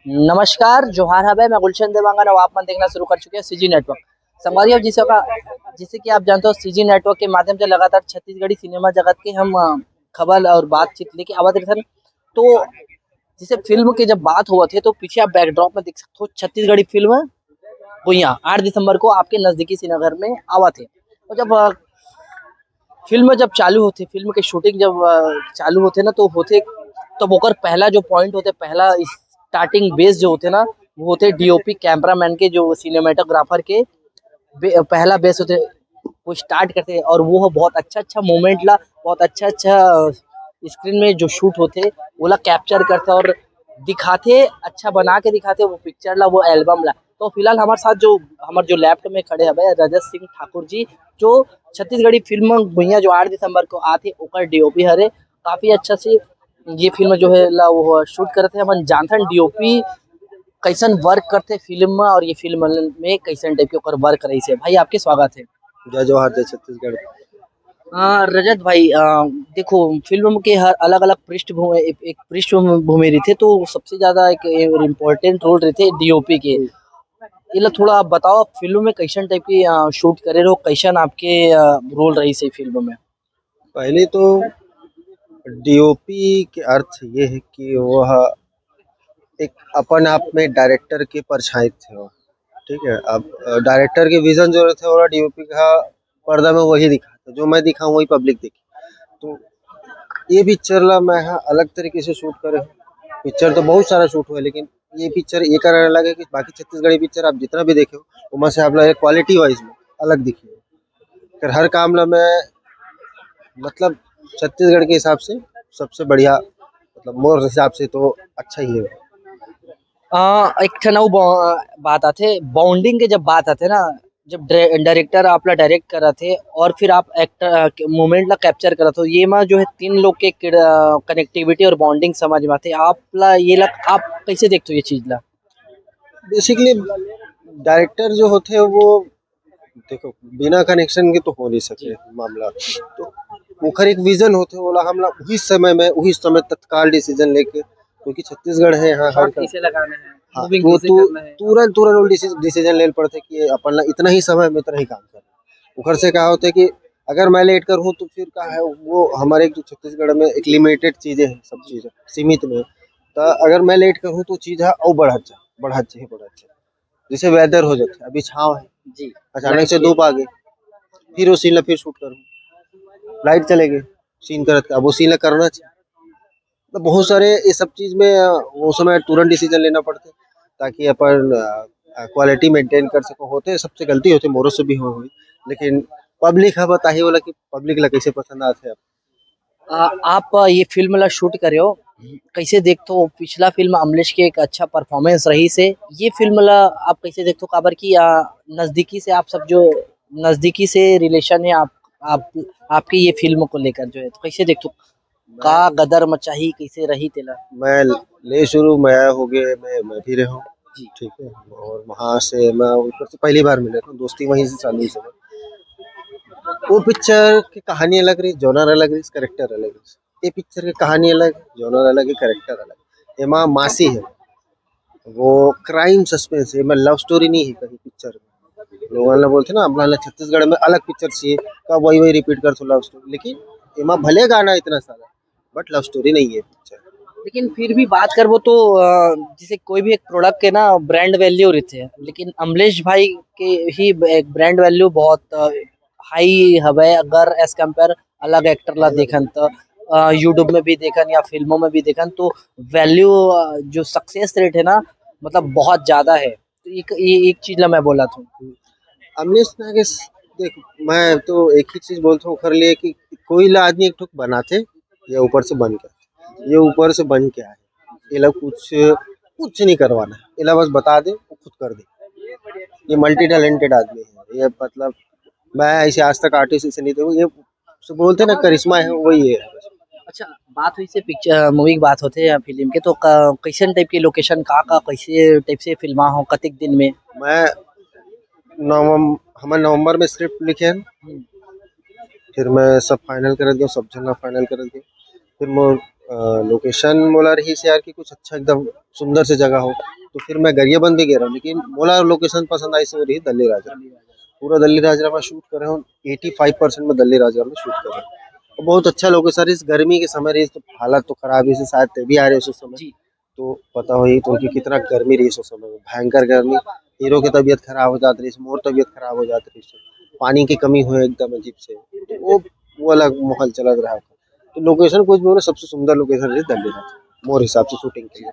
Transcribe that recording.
नमस्कार, जोहार हबै मैं गुलशन देवांगन और आप मन देखना शुरू कर चुके हैं सीजी नेटवर्क। संगवारी अब जिसे कि आप जानते हो सीजी नेटवर्क के माध्यम से लगातार छत्तीसगढ़ी सिनेमा जगत के हम खबर और बातचीत लेके आवत रहथन। तो जैसे फ़िल्म के जब बात होवत है तो पीछे आप बैकड्रॉप में देख सकते हो छत्तीसगढ़ी फ़िल्म गुइयाँ 8 दिसंबर को आपके नज़दीकी श्रीनगर में आवत है। और जब फ़िल्म जब चालू होथे, फ़िल्म के शूटिंग जब चालू होथे ना तो होथे तब ओकर पहला जो पॉइंट होते पहला स्टार्टिंग बेस जो होते ना वो होते डीओपी कैमरामैन के जो सिनेमेटोग्राफर के पहला बेस होते वो स्टार्ट करते हैं और वो बहुत अच्छा मोमेंट ला बहुत अच्छा स्क्रीन में जो शूट होते वो ला कैप्चर करते और दिखाते अच्छा बना के दिखाते वो पिक्चर ला वो एल्बम ला। तो फिलहाल हमारे साथ जो हमारे जो लैपटॉप में खड़े हवे रजत सिंह ठाकुर जी जो छत्तीसगढ़ी फिल्म भुइयाँ जो 8 दिसंबर को आथे ओकर डीओपी हरे काफी अच्छा से ये फिल्म जो है ला वो शूट करते हैं अपन जानथन डीओपी कैसन वर्क करते फिल्म में और ये फिल्म में कैसन टाइप के ओकर वर्क रही से भाई आपके स्वागत है। जय जवाहर जय छत्तीसगढ़। रजत भाई देखो फिल्म के हर अलग अलग पृष्ठभूमि एक पृष्ठभूमि रहते तो सबसे ज्यादा एक इम्पोर्टेंट रोल रहते डीओपी के ये ला थोड़ा आप बताओ आप फिल्म में कैसन टाइप की शूट करे रहो कैसन आपके रोल रही से फिल्म में। पहले तो डीओपी के अर्थ ये है कि वह एक अपन आप में डायरेक्टर के परछाई थे वह। ठीक है, अब डायरेक्टर के विजन जो थे और डीओपी का पर्दा में वही दिखा था, जो मैं दिखाऊं वही पब्लिक दिखी। तो ये पिक्चर ला मैं हाँ अलग तरीके से शूट करे हूँ। पिक्चर तो बहुत सारा शूट हुआ है, लेकिन ये पिक्चर ये कारण अलग है कि बाकी छत्तीसगढ़ी पिक्चर आप जितना भी देखे हो उनमें से आप लोग क्वालिटी वाइज में अलग दिखी है। फिर हर काम ला मैं मतलब छत्तीसगढ़ के हिसाब से सबसे बढ़िया, मतलब मोर हिसाब से तो अच्छा ही है। एक ठन अउ बात आथे बॉन्डिंग के जब बात आथे ना जब डायरेक्टर आपला डायरेक्ट करत है और फिर आप एक्टर मोमेंट ला कैप्चर करत हो ये में जो है तीन लोग के कनेक्टिविटी और बॉन्डिंग समझ में आथे आपला ये ला आप कैसे देखते हो ये चीज ला। बेसिकली डायरेक्टर जो होते हैं वो देखो बिना कनेक्शन के तो हो नहीं सके जी मामला। तो ओखर एक विजन होते बोला हमला उही समय में उही समय तत्काल डिसीजन लेके, क्योंकि छत्तीसगढ़ है यहाँ हर शॉट कैसे लगाना है हाँ मूविंग तो कैसे तू करना है। तुरंत तुरंत डिसीजन ले पड़ते कि अपन ला इतना ही समय में इतना ही काम करना। उखर से क्या होता है कि अगर मैं लेट कर हूँ तो फिर क्या है वो हमारे जो छत्तीसगढ़ में एक लिमिटेड चीजें हैं, सब चीजें सीमित में। तो अगर मैं लेट कर हूँ तो चीज है और बढ़त जाए। जैसे वेदर हो जाता है, अभी छाव है, जी अचानक लाइट से के धूप आ गई, फिर वो सीन ला फिर शूट करूँ, लाइट चले गए, सीन करत अब वो सीन ला करना चाहिए। तो बहुत सारे ये सब चीज में वो समय तुरंत डिसीजन लेना पड़ता है ताकि अपन क्वालिटी मेंटेन कर सको। होते सबसे गलती होती मोरों से भी हो हुई, लेकिन पब्लिक है बताही वाला कि पब्लिक ला कैसे पसंद आते हैं। आप ये फिल्म ला शूट करे हो कैसे देखते हो पिछला फिल्म अमलेश के एक अच्छा परफॉर्मेंस रही से ये फिल्म ला आप कैसे देखते हो काबर की नजदीकी से आप सब जो नजदीकी से रिलेशन है आप आपकी ये फिल्म को लेकर जो है तो कैसे देखते हो का मैं गदर मचाही कैसे रही तेला। मैं ले शुरू मैं हो गए मैं भी रहा हूँ। जी ठीक है, और वहाँ से मैं ऊपर से पहली बार मिला था, दोस्ती वहीं से चालू हुई सब। वो पिक्चर की कहानी अलग रही, जॉनर अलग रही, करेक्टर अलग रही। ये पिक्चर की कहानी अलग, जॉनर अलग है, करेक्टर अलग। एमा मासी है, वो क्राइम सस्पेंस है, मैं लव स्टोरी नहीं है कहीं पिक्चर में। लोग वाला बोलते ना अपना छत्तीसगढ़ में अलग पिक्चर चाहिए, कब वही वही रिपीट कर तो लव स्टोरी, लेकिन एमा भले गाना इतना सारा बट लव स्टोरी नहीं है पिक्चर। लेकिन फिर भी बात करबो तो जैसे कोई भी एक प्रोडक्ट के ना ब्रांड वैल्यू रहते हैं लेकिन अमलेश भाई के ही एक ब्रांड वैल्यू बहुत हाई हवे अगर एज कंपेयर अलग एक्टर ला अलग देखन तो यूट्यूब में भी देखन या फिल्मों में भी देखन तो वैल्यू जो सक्सेस रेट है ना मतलब बहुत ज्यादा है तो ये एक चीज ला मैं बोला था। अमरीश नागेश देख, मैं तो एक ही चीज बोलता हूँ कर लिए कि कोई ला आदमी एक ठुक बनाते या ऊपर से बन के आते। ये ऊपर से बन के आए, ये लोग कुछ कुछ नहीं करवाना है, ये लोग बस बता दे वो खुद कर दे। ये मल्टी टैलेंटेड आदमी है ये, मतलब मैं ऐसे आज तक आर्टिस्ट से नहीं देखूँ, ये जो बोलते हैं ना करिश्मा है वही है। अच्छा बात हुई से पिक्चर मूवी की बात होते हैं फिल्म के तो कैसन टाइप की लोकेशन का कैसे टाइप से फिल्मा हो कतिक दिन में। मैं हमारे नवंबर में स्क्रिप्ट लिखे हैं, फिर मैं सब फाइनल कर दिया, सब जगह फाइनल कर दिया। फिर मैं लोकेशन बोला रही से यार कि कुछ अच्छा एकदम सुंदर सी जगह हो, तो फिर मैं गरियाबंद भी गया हूँ, लेकिन बोला लोकेशन पसंद आई से रही दल्ली राजा। पूरा दल्ली राजा में शूट करे हूँ, 85% में दल्ली राजा में शूट करे हूँ। तो बहुत अच्छा लोकेशन, इस गर्मी के समय रही तो हालत तो खराब ही से, शायद ते भी आ रहे उस समय। जी तो पता हो ही तो कि कितना गर्मी रही उस समय में, भयंकर गर्मी। हीरो की तबीयत खराब हो जाती रही, मोर तबीयत खराब हो जाती रही, पानी की कमी हुई एकदम अजीब से, तो वो अलग माहौल चल रहा था। तो लोकेशन कुछ भी हो ना, सबसे सुंदर लोकेशन रही दल्ली राजा मोर हिसाब से शूटिंग के लिए।